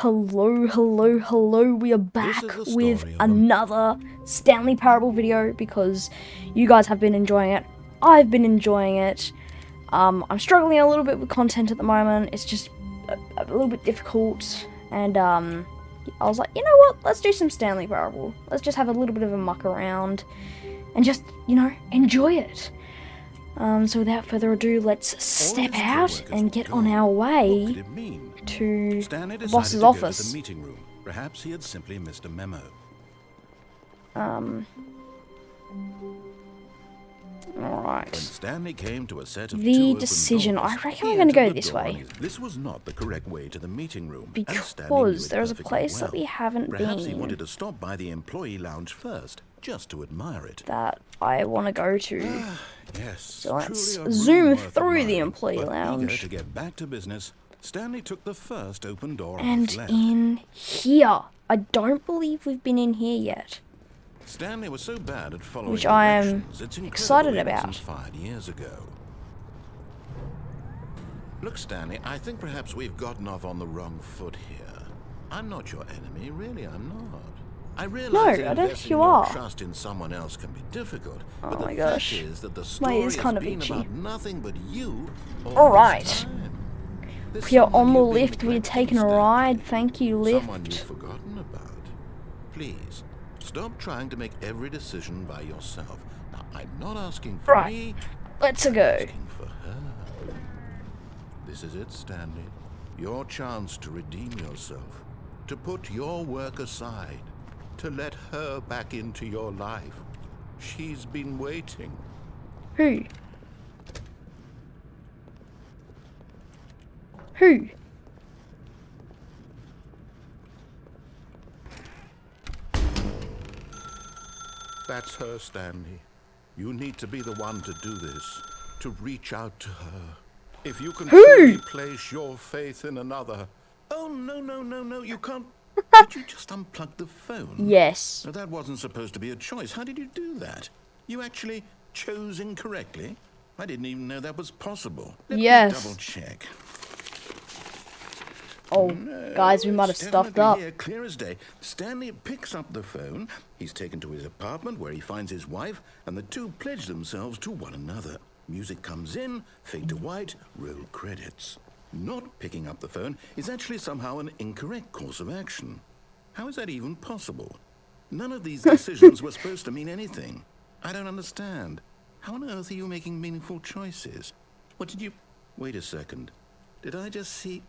Hello, we are back with another Stanley Parable video because you guys have been enjoying it. I've been enjoying it. I'm struggling a little bit with content at the moment. It's just a little bit difficult, and I was like, you know what, let's do some Stanley Parable. Let's just have a little bit of a muck around and just, you know, enjoy it. So without further ado, let's step out and get on our way to the boss's office. The meeting room. Perhaps he had simply missed a memo. Alright. When Stanley came to a set of the decision. I reckon I'm going to go this way. This was not the correct way to the meeting room. Because there's a place that we haven't been. Perhaps he wanted to stop by the employee lounge first, just to admire it. That I want to go to. Yes. So let's zoom through the employee lounge. Eager to get back to business, Stanley took the first open door And left. in here. I don't believe we've been in here yet. Stanley was so bad at following Which I am directions, it's excited incredible about. it wasn't 5 years ago. Look, Stanley, I think perhaps we've gotten off on the wrong foot here. I'm not your enemy, really, I'm not. I realize No, I don't think you your are. trust in someone else can be difficult, Oh but my the fact gosh. is that the My story ear's has kind of been itchy. about nothing but you all Alright. this time. There's We are someone on the you've been lift. We're neglecting, taking a Stanley. ride. Thank you, Someone you've lift. forgotten about. Please, stop trying to make every decision by yourself. Now, I'm not asking for Right. me. Let's I'm go. asking for her. This is it, Stanley. Your chance to redeem yourself, to put your work aside, to let her back into your life. She's been waiting. Who? Who? That's her, Stanley. You need to be the one to do this, to reach out to her. If you can truly place your faith in another. Oh, no, you can't. Did you just unplug the phone? Yes. No, that wasn't supposed to be a choice. How did you do that? You actually chose incorrectly? I didn't even know that was possible. Let me Yes. double check. Oh, guys, we might have It's stuffed definitely up. Here, clear as day. Stanley picks up the phone. He's taken to his apartment where he finds his wife, and the two pledge themselves to one another. Music comes in, fade to white, roll credits. Not picking up the phone is actually somehow an incorrect course of action. How is that even possible? None of these decisions were supposed to mean anything. I don't understand. How on earth are you making meaningful choices? What did you... Wait a second. Did I just see...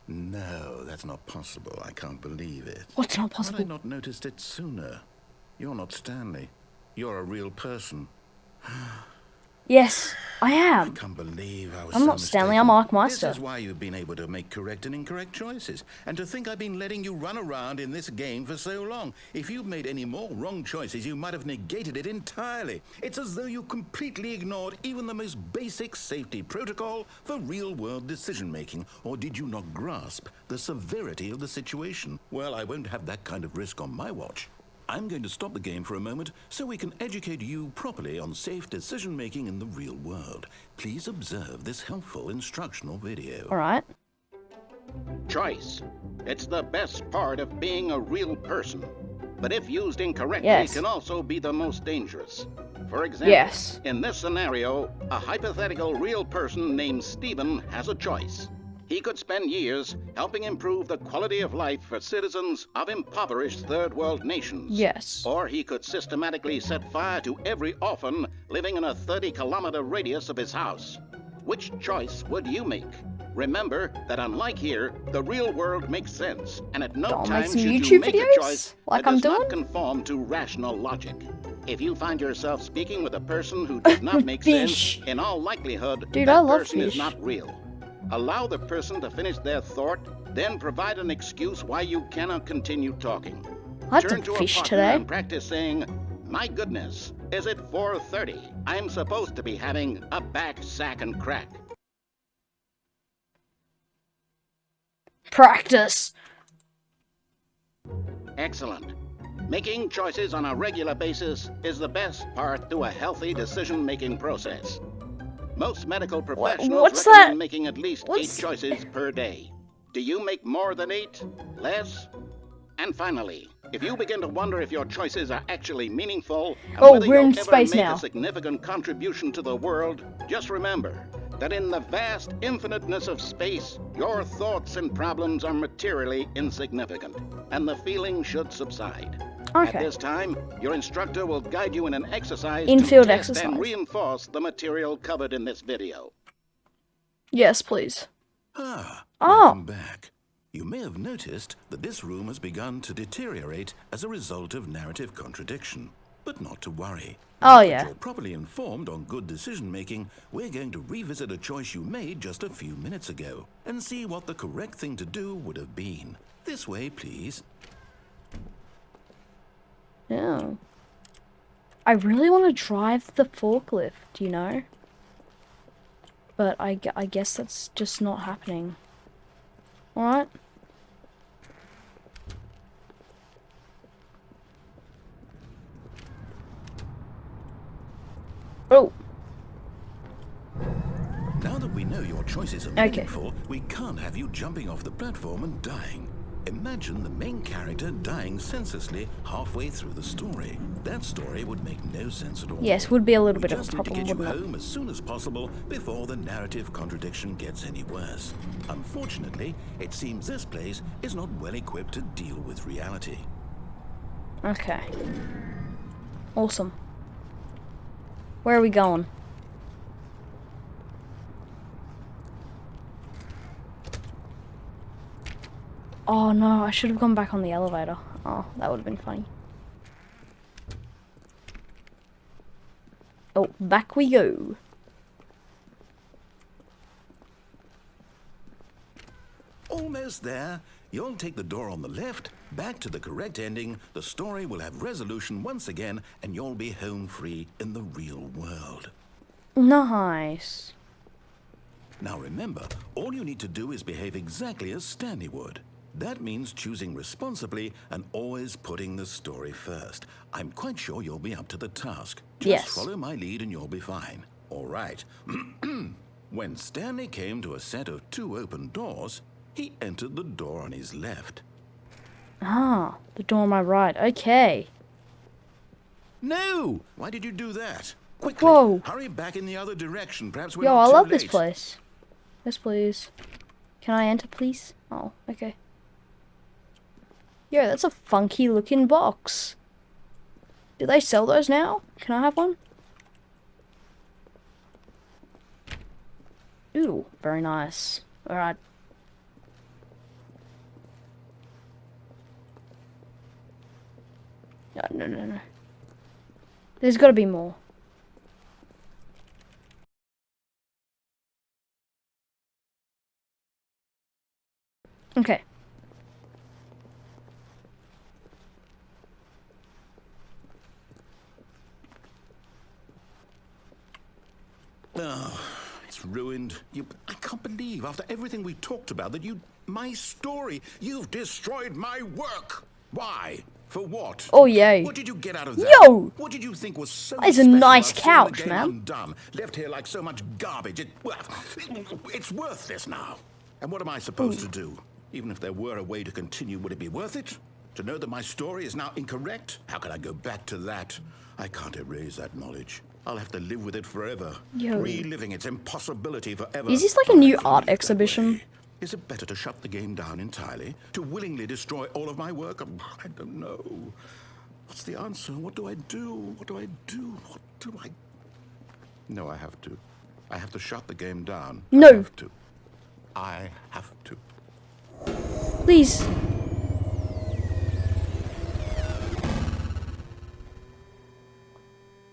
No, that's not possible. I can't believe it. What's not How had I possible? not noticed it sooner? You're not Stanley. You're a real person. Yes, I I am. can't believe I was I'm so not Stanley, mistaken. I'm Mark Meister. This is why you've been able to make correct and incorrect choices. And to think I've been letting you run around in this game for so long. If you'd made any more wrong choices, you might have negated it entirely. It's as though you completely ignored even the most basic safety protocol for real-world decision-making. Or did you not grasp the severity of the situation? Well, I won't have that kind of risk on my watch. I'm going to stop the game for a moment so we can educate you properly on safe decision-making in the real world. Please observe this helpful instructional video. Alright. Choice. It's the best part of being a real person. But if used incorrectly, Yes. can also be the most dangerous. For example, Yes. in this scenario, a hypothetical real person named Stephen has a choice. He could spend years helping improve the quality of life for citizens of impoverished third world nations. Yes. Or he could systematically set fire to every orphan living in a 30-kilometer radius of his house. Which choice would you make? Remember that unlike here, the real world makes sense, and at no Don't time make some should YouTube you make videos a choice like that I'm does not doing? conform to rational logic. If you find yourself speaking with a person who does not make Fish. sense, in all likelihood, Dude, that I love person fish. is not real. Allow the person to finish their thought, then provide an excuse why you cannot continue talking. I had Turn some to fish a partner today. and practice saying, "My goodness, is it 4:30? I'm supposed to be having a back, sack, and crack." Practice. Excellent. Making choices on a regular basis is the best part to a healthy decision-making process. Most medical professionals what's recommend that? making at least What's- 8 choices per day. Do you make more than 8? Less? And finally, if you begin to wonder if your choices are actually meaningful and whether we're in you'll ever space make now. a significant contribution to the world, just remember that in the vast infiniteness of space, your thoughts and problems are materially insignificant, and the feeling should subside. Okay. At this time, your instructor will guide you in an exercise In-field to test exercise. and reinforce the material covered in this video. Yes, please. Welcome back. You may have noticed that this room has begun to deteriorate as a result of narrative contradiction. But not to worry. Oh, Now that yeah. you're properly informed on good decision-making, we're going to revisit a choice you made just a few minutes ago and see what the correct thing to do would have been. This way, please. Yeah. I really want to drive the forklift, you know? But I guess that's just not happening. Alright. Oh. Now that we know your choices are meaningful, we can't have you jumping off the platform and dying. Imagine the main character dying senselessly halfway through the story. That story would make no sense at all. Yes, would be a little We bit of a just need to problem, get you wouldn't it? home as soon as possible before the narrative contradiction gets any worse. Unfortunately, it seems this place is not well equipped to deal with reality. Okay. Awesome. Where are we going? Oh no, I should have gone back on the elevator. Oh, that would have been funny. Oh, back we go. Almost there. You'll take the door on the left, back to the correct ending, the story will have resolution once again, and you'll be home free in the real world. Nice. Now remember, all you need to do is behave exactly as Stanley would. That means choosing responsibly and always putting the story first. I'm quite sure you'll be up to the task. Just Yes. follow my lead and you'll be fine. All right. When Stanley came to a set of 2 open doors, he entered the door on his left. Ah, the door on my right. Okay. No! Why did you do that? Quickly, Whoa. hurry back in the other direction. Perhaps we're Yo, not I too love this late. place. Yes, please. Can I enter, please? Oh, okay. Yo, that's a funky looking box. Do they sell those now? Can I have one? Ooh, very nice. Alright. No. There's gotta be more. Okay. Oh, it's ruined. I can't believe, after everything we talked about, that my story, you've destroyed my work. Why? For what? Oh, yay. What did you get out of that? Yo! What did you think was so That is a special nice about seeing the couch, game man. undone, left here like so much garbage? It's worthless now. And what am I supposed to do? Even if there were a way to continue, would it be worth it? To know that my story is now incorrect? How can I go back to that? I can't erase that knowledge. I'll have to live with it forever, Yo. reliving its impossibility forever. Is this like a But I new can't art live that exhibition? way. Is it better to shut the game down entirely? To willingly destroy all of my work? I don't know. What's the answer? What do I do? What do I do? What do I... No, I have to. I have to shut the game down. No. I have to. I have to. Please.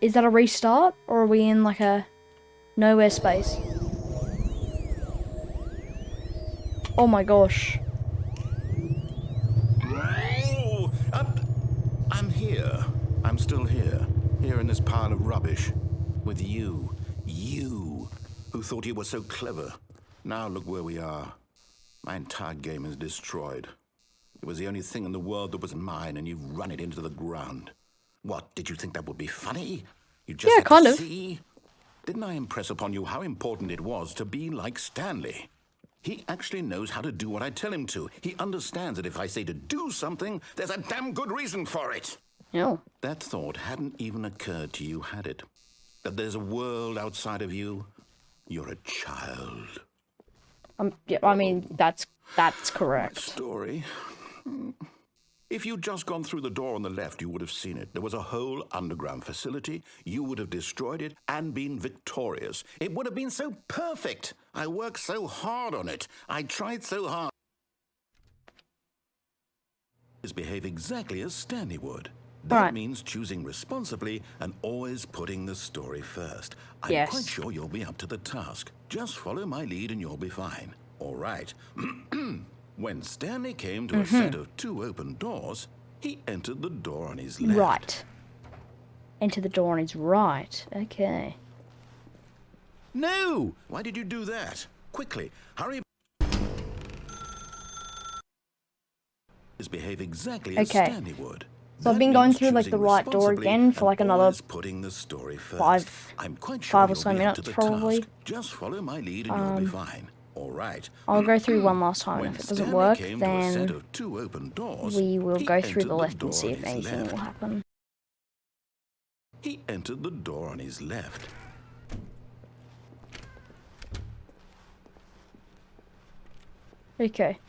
Is that a restart? Or are we in like a nowhere space? Oh my gosh. Oh, I'm here. I'm still here. Here in this pile of rubbish. With you. You. Who thought you were so clever. Now look where we are. My entire game is destroyed. It was the only thing in the world that was mine, and you've run it into the ground. What, did you think that would be funny? You just Yeah, had to kind of. see? Didn't I impress upon you how important it was to be like Stanley? He actually knows how to do what I tell him to. He understands that if I say to do something, there's a damn good reason for it. No. That thought hadn't even occurred to you, had it? That there's a world outside of you? You're a child. Yeah, I mean, that's correct. Story. If you'd just gone through the door on the left, you would have seen it. There was a whole underground facility. You would have destroyed it and been victorious. It would have been so perfect. I worked so hard on it. I tried so hard. Behave exactly as Stanley would. That means choosing responsibly and always putting the story first. I'm quite sure you'll be up to the task. Just follow my lead and you'll be fine. All right. When Stanley came to a set of 2 open doors, he entered the door on his left. Right. Enter the door on his right. Okay. No! Why did you do that? Quickly, hurry. Behave exactly as Stanley would. So I've been going through like the right door again for like another putting the story first. five or so minutes probably. Just follow my lead and you'll be fine. All right. I'll go through one last time. If it doesn't work, then we will go through the left and see if anything will happen. He entered the door on his left. Okay.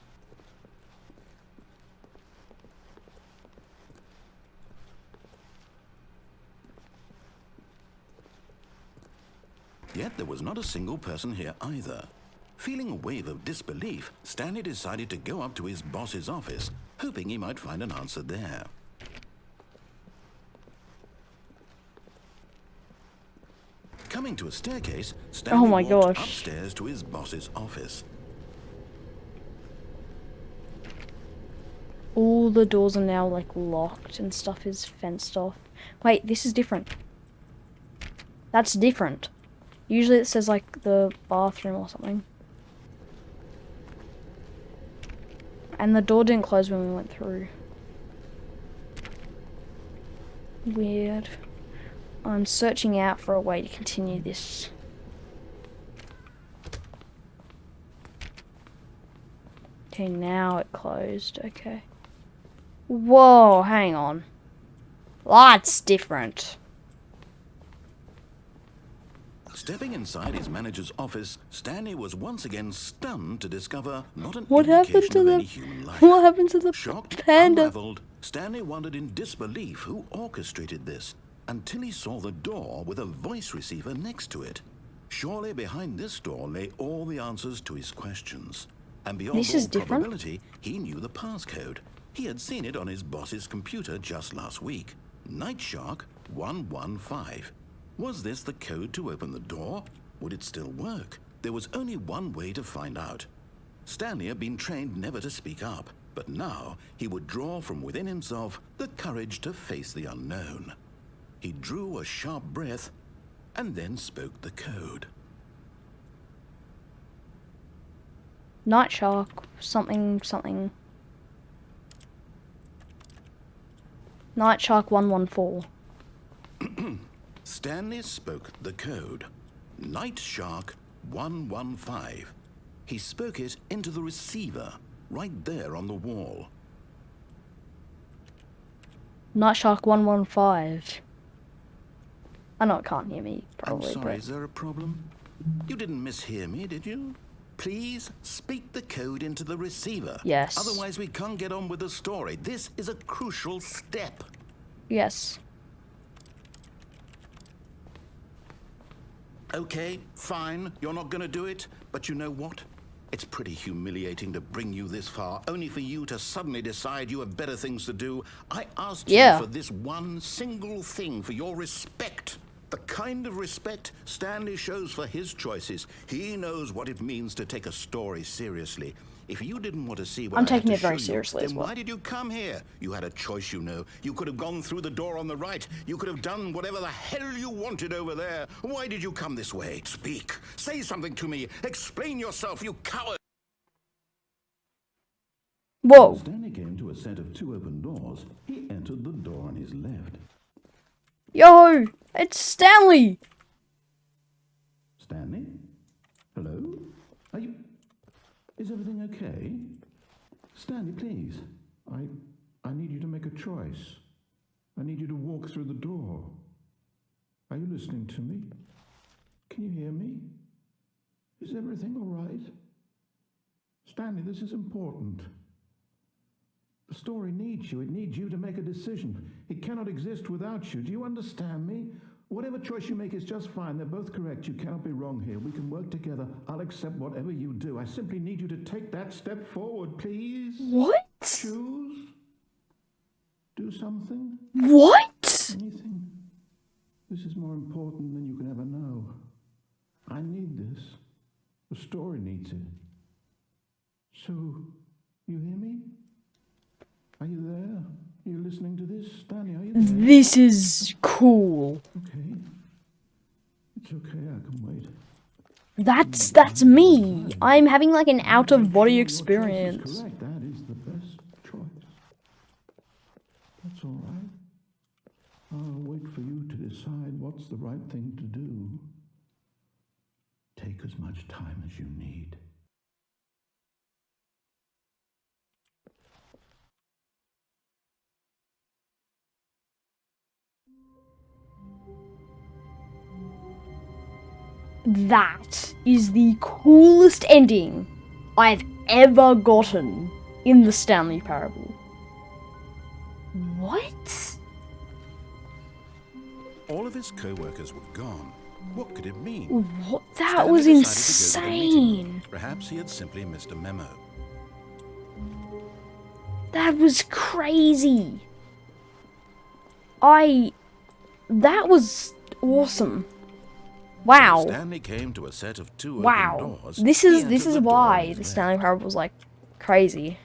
Yet there was not a single person here either. Feeling a wave of disbelief, Stanley decided to go up to his boss's office, hoping he might find an answer there. Coming to a staircase, Stanley walked upstairs to his boss's office. All the doors are now like locked and stuff is fenced off. Wait, this is different. That's different. Usually it says like the bathroom or something. And the door didn't close when we went through. Weird. I'm searching out for a way to continue this. Okay, now it closed. Okay. Whoa, hang on. That's different. Stepping inside his manager's office, Stanley was once again stunned to discover not an indication of any human life. What happened to the Shocked, panda? unraveled, Stanley wondered in disbelief who orchestrated this, until he saw the door with a voice receiver next to it. Surely behind this door lay all the answers to his questions. And beyond all probability, he knew the passcode. He had seen it on his boss's computer just last week. Night Shark 115. Was this the code to open the door? Would it still work? There was only one way to find out. Stanley had been trained never to speak up, but now he would draw from within himself the courage to face the unknown. He drew a sharp breath and then spoke the code. Night Shark, something, something. Night Shark 114. Stanley spoke the code. Night Shark 115. He spoke it into the receiver, right there on the wall. Night Shark 115. I know it can't hear me, probably. I'm sorry, is there a problem? You didn't mishear me, did you? Please speak the code into the receiver. Yes. Otherwise we can't get on with the story. This is a crucial step. Yes. Okay, fine, you're not gonna do it, but you know what? It's pretty humiliating to bring you this far, only for you to suddenly decide you have better things to do. I asked you for this one single thing, for your respect. The kind of respect Stanley shows for his choices. He knows what it means to take a story seriously. If you didn't want to see what I'm taking it very seriously as well. Why did you come here? You had a choice, you know. You could have gone through the door on the right. You could have done whatever the hell you wanted over there. Why did you come this way? Speak. Say something to me. Explain yourself, you coward. Whoa. Stanley came to a set of 2 open doors. He entered the door on his left. Yo, it's Stanley. Stanley? Hello? Are you... Is everything okay? Stanley, please. I need you to make a choice. I need you to walk through the door. Are you listening to me? Can you hear me? Is everything all right? Stanley, this is important. The story needs you. It needs you to make a decision. It cannot exist without you. Do you understand me? Whatever choice you make is just fine. They're both correct. You cannot be wrong here. We can work together. I'll accept whatever you do. I simply need you to take that step forward, please. What? Choose. Do something. What? Anything. This is more important than you can ever know. I need this. The story needs it. So, you hear me? Are you there? Are you listening to this? Stanley, are you there? This is cool. Okay. It's okay, I can wait. That's me. I'm having like an out-of-body Your choice is experience. correct. That is the best choice. That's all right. I'll wait for you to decide what's the right thing to do. Take as much time as you need. That is the coolest ending I've ever gotten in the Stanley Parable. What? All of his co-workers were gone. What could it mean? What? That Stanley was decided to go to the meeting room. insane. Perhaps he had simply missed a memo. That was crazy. That was awesome. Wow. Stanley came to a set of two Wow. open doors. This He is entered the door why on his the left. Stanley Parable was like crazy.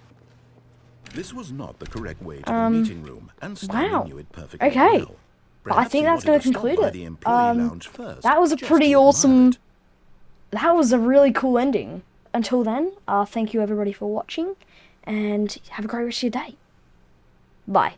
This was not the correct way to the meeting room, and Stanley Wow. knew it perfectly Okay. well. But I Perhaps think he that's wanted gonna to stop conclude by it. the employee lounge first, That was a just pretty to admire awesome. it. That was a really cool ending. Until then, thank you everybody for watching, and have a great rest of your day. Bye.